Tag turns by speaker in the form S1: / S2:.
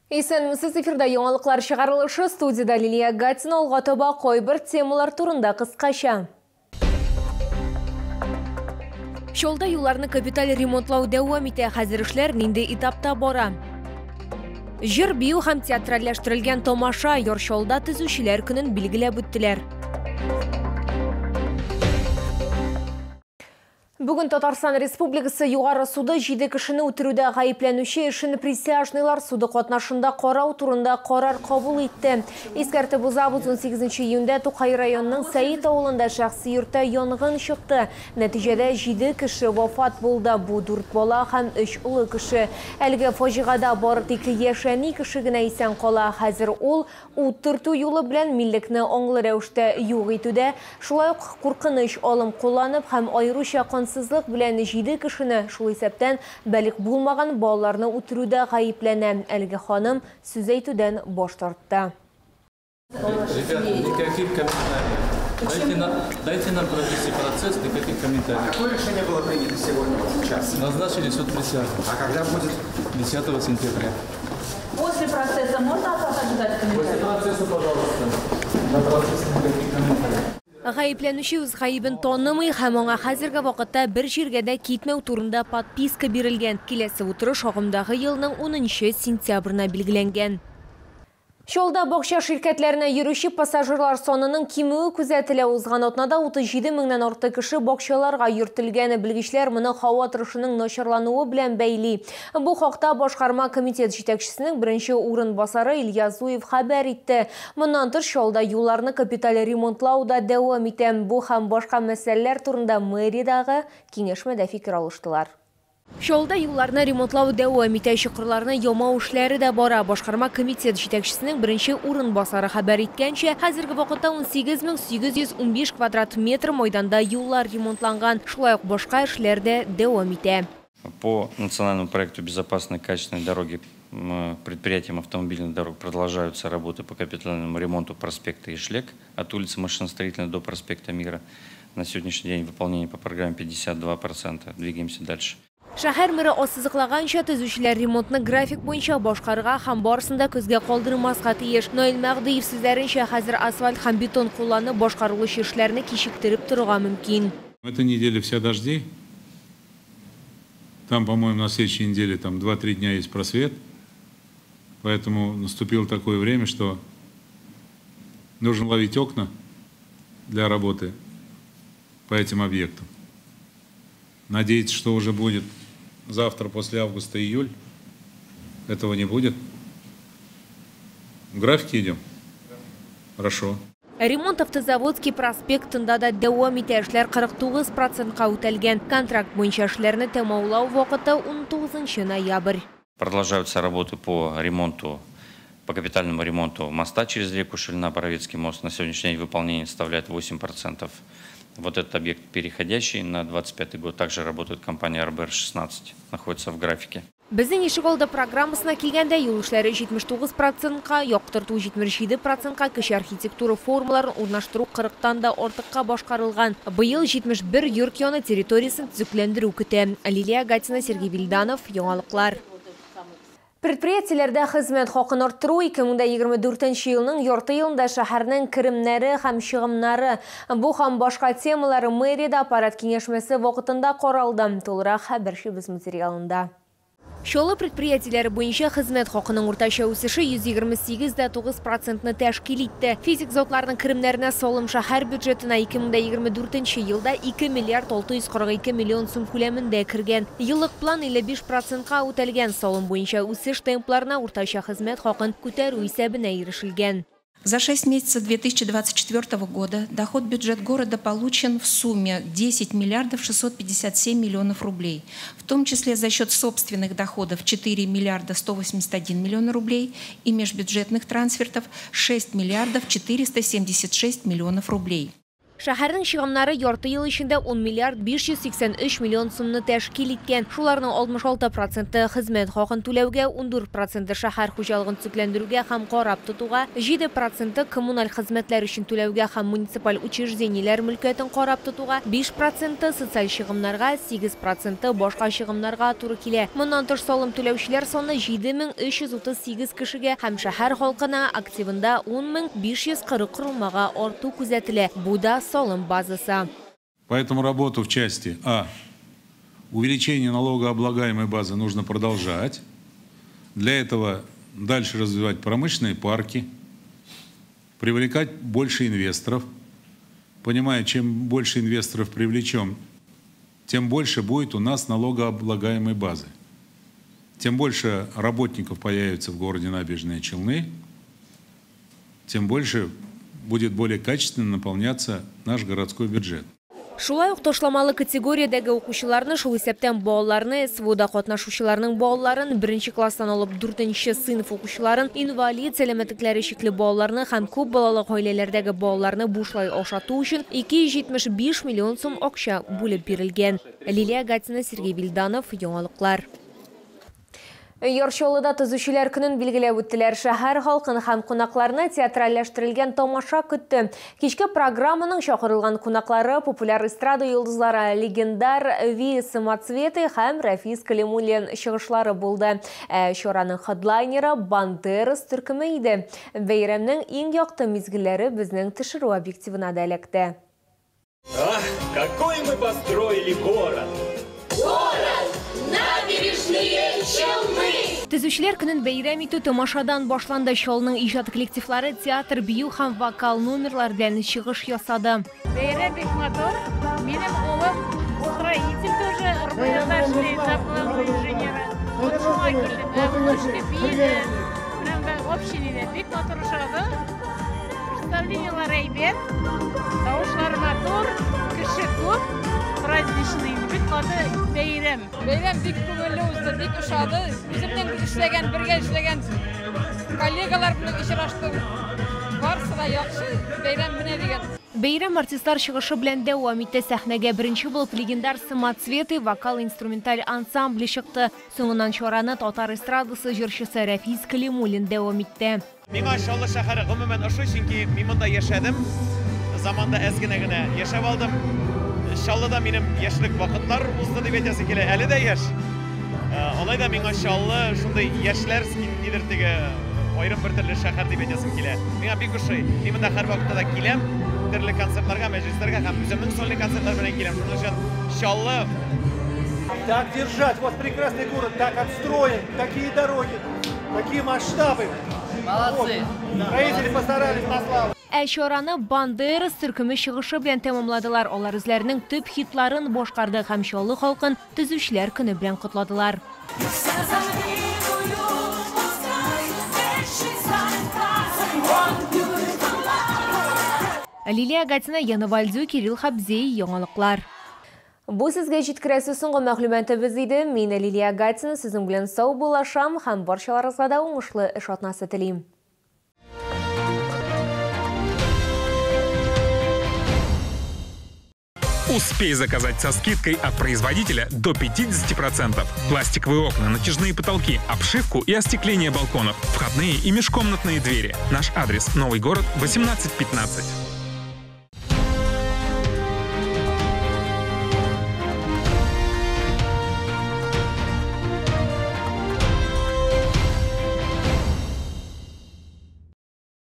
S1: Сіз эфирда яңалыклар чыгарылышы, студияда Лилия Гатина алга таба койбір темалар турында кыскача. Жолда юлларны капиталь ремонтлау дәвам итә, хәзер эшләр нинди этапта бара. Җыр, бию һәм театральләштерелгән тамаша Йоршолда төзүчеләр көнен билгеләп үттеләр. Бүген Татарстан Республикасы Югары суды 7 кешене үтерүдә гаепләнүче эшен присяжныйлар суды катнашында карау турында карар кабул итте. Искәртеп узабыз, 18 июньдә Тукай районының Сәйит авылында шәхси йортта янгын чыкты. Нәтиҗәдә 7 кеше вафат булды. Бу 4 бала һәм 3 улы кеше. Әлеге фаҗигада бары тик яшәни кеше генә исән кала. Хәзер ул утырту юлы белән миллекне аңлы рәвештә юк итүдә, шулай ук куркыныч алым кулланып һәм аеруча сызлык белән 7 кешене шул исәптән бәлик булмаган балаларны үтерүдә гаепләнә. Әлеге ханым сүз әйтүдән баш тартты.
S2: Дайте нам провести процесс, никаких комментариев.
S3: Какое решение было принято сегодня, сейчас?
S2: Назначили суд присяжных.
S3: А когда будет?
S2: 10 сентября.
S4: После процесса можно ожидать комментариев?
S2: После процесса, пожалуйста. На процесс никаких комментариев.
S1: Гаепләнүче үз гаебен танымый һәм аңа хәзерге вакытта бер җиргә дә китмәү турында подписка бирелгән. Киләсе утырыш агымдагы елның 10 сентябрына билгеләнгән. Жолда бакча ширкәтләренә йөрүче пассажирлар санының кимүе күзәтелә. Узган атнада 37 меңнән артык кеше бакчаларга йөртелгән. Белгечләр моны һава торышының начарлануы белән бәйли. Бу хакта башкарма комитет җитәкчесенең беренче урынбасары Илья Зуев хәбәр итте. Моннан тыш жолда юлларны капиталь ремонтлау да дәвам итә. Бу һәм башка мәсьәләләр турында мэриядәге киңәшмәдә фикер алыштылар. Жолда юлларны ремонтлау дәвам итә, чокырларны ямау эшләре дә бара. Башкарма комитет җитәкчесенең беренче урынбасары хәбәр иткәнчә, хәзерге вакытта 18815 квадрат метр майданда юллар ремонтланган. Шулай ук башка эшләр дә дәвам итә.
S5: По национальному проекту «Безопасные качественные дороги» предприятием автомобильных дорог продолжаются работы по капитальному ремонту проспекта Ишлек от улицы Машиностроительной до проспекта Мира. На сегодняшний день выполнение по программе 52%. Двигаемся дальше.
S1: Шәһәр мэры ассызыклаганча, төзүчеләр ремонтны график буенча башкарырга һәм барысында күзгә калдырмаска тиеш. Наил Мәгъдиев сүзләренчә, хәзер асфальт һәм бетон кулланып башкарылучы эшләрне кичектереп торырга мөмкин.
S6: В этой неделе вся дожди. Там, по-моему, на следующей неделе 2-3 дня есть просвет. Поэтому наступило такое время, что нужно ловить окна для работы по этим объектам. Надеяться, что уже будет завтра, после августа, июль. Этого не будет. В графике идем? Хорошо.
S1: Ремонт автозаводский проспектында да дәвам итә. Эшләр 49%-ка үтәлгән. Контракт буенча эшләрне тәмамлау вакыты 19 ноябрь.
S5: Продолжаются работы по капитальному ремонту моста через реку Шельна-Боровецкий мост. На сегодняшний день выполнение составляет 8%. Вот этот объект переходящий на 25 год. Также работает компания РБР-16. Находится в графике.
S1: Безнең ишегалда программасына килгәндә юл эшләре 79%-ка, яктырту 77%-ка, кече архитектура формаларын урнаштыру 40-тан да артыкка башкарылган. Быел 71 йорт яны территориясын төзекләндерү көтә. Лилия Гатина, Сергей Вильданов, яңалыклар. Предприятиеләрдә хезмәт хакын арттыру 2024 елның ярты елында шәһәрнең керемнәре һәм чыгымнары, бу һәм башка темалары мэриядә аппарат киңәшмәсе вакытында каралды. Толырак хәбәрчебез материалында. Шолы предприятиеләре буенча хезмәт хакының уртача үсеше 128,9%-ны тәшкил итте. Физик затларның керемнәренә салым шәһәр бюджетына 2024 елда 2 миллиард 642 миллион сум күләмендә кергән. Еллык план 55%-ка үтәлгән. Салым буенча үсеш темпларына уртача хезмәт хакын күтәрү исәбенә ирешелгән.
S7: За 6 месяцев 2024 года доход бюджет города получен в сумме 10 миллиардов 657 миллионов рублей, в том числе за счет собственных доходов 4 миллиарда 181 миллиона рублей и межбюджетных трансфертов 6 миллиардов 476 миллионов рублей.
S1: Шәһәрнең чыгымнары ярты ел эчендә 10 миллиард 583 миллион сумны тәшкил иткән. Шуларның 66% хезмәт хакын түләүгә, 14% шәһәр хуҗалыгын төзекләндерүгә һәм карап тотуга, 7% коммуналь хезмәтләр өчен түләүгә һәм муниципаль учреждениеләр мөлкәтен карап тотуга, 5% социаль чыгымнарга, 8% башка чыгымнарга туры килә. Моннан тыш салым түләүчеләр саны 7338 кешегә һәм шәһәр халкына активында 10540 корылмага арту күзәтелә. Бу да салым базасы.
S6: Поэтому работу в части увеличения налогооблагаемой базы нужно продолжать. Для этого дальше развивать промышленные парки, привлекать больше инвесторов. Понимая, чем больше инвесторов привлечем, тем больше будет у нас налогооблагаемой базы. Тем больше работников появится в городе Набережные Челны, тем больше будет более качественно наполняться наш городской бюджет.
S1: Шулай ук ташламалы категориядәге укучыларны, шул исәптән балаларны, СВОда катнашучыларның балаларын, 1-нче класстан алып 4-нче сыйныф укучыларын, инвалид, сәламәтлекләре чикле балаларны һәм күп балалы гаиләләрдәге балаларны бушлай ашату өчен 275 миллион сум акча бүлеп бирелгән. Лилия Гатина, Сергей Вильданов, Яңалыклар. Ярчалыда төзүчеләр көнен билгеләп үттеләр. Шәһәр халкын һәм кунакларны театральләштерелгән тамаша көтте. Кичке программаның чакырылган кунаклары популяр эстрада йолдызлары легендар Ви Самоцветы һәм Рафис Калимуллин чыгышлары булды. Чараның хедлайнеры Бандерас төркеме иде. Бәйрәмнең иң якты мизгелләре безнең төшерү объективына да эләкте.
S8: Ах, какой мы построили город!
S9: Город! Набережные Челны!
S1: Төзүчеләр көнен бәйрәм итү тамашадан башланды. Чалның иҗат коллективлары театр, бию һәм вокал номерлар белән чыгыш ясады.
S4: Бәйрәм бик матур. Минем улым строитель тоже, РБДшный, заплыл инженера. Вот шуңа килдем. Били, общине бик матур ошады. Представлениелар әйбәт, тавышлар матур, кеше күп, праздничный, бик каты бәйрәм. Бәйрәм бик күңелле узды, бик ошады. Үземнең бергә эшләгән коллегалар белән очраштым. Барысы да яхшы, бәйрәм менә дигән.
S1: Бәйрәм артистлар чыгышы белән дәвам итте. Сәхнәгә беренче булып легендар Самоцветы вокал-инструменталь ансамбле чыкты. Соңыннан чараны татар эстрадасы җырчысы Рафис Калимуллин дәвам итте.
S8: Миңа Чаллы шәһәре гомумән ошый, чөнки мин монда яшәдем. Заманда әзгенә генә яшәп алдым. Чаллыда минем яшьлек вакытлар узды дип әйтәсе килә, әле дә яшь. Алай да миңа Чаллы шундый яшьләр нидер теге аерым бер төрле шәһәр дип әйтәсем килә. Миңа бик ошый. Мин монда һәр вакытта да киләм. Төрле концертларга, мәҗлесләргә һәм үземнең сольный концертлар белән киләм. Шуның өчен Чаллы.
S10: Так держать, вот прекрасный город, так отстроен, такие дороги, такие масштабы. Молодцы. Строители постарались на славу.
S1: Чараны Бандерас төркеме чыгышы белән тәмамладылар. Алар үзләренең төп хитларын башкарды һәм Чаллы халкын төзүчеләр көне белән кутладылар. Лилия Гатина, Яна Вальдзу, Кирилл Хабзей, Яңалыклар. Бу сезгә җиткерәсе соңгы мәгълүматыбыз иде. Мин Лилия Гатина, сезнең белән сау булашам һәм барчаларыгызга да уңышлы эш атнасы телим.
S11: Успей заказать со скидкой от производителя до 50%. Пластиковые окна, натяжные потолки, обшивку и остекление балконов, входные и межкомнатные двери. Наш адрес: Новый город, 18-15.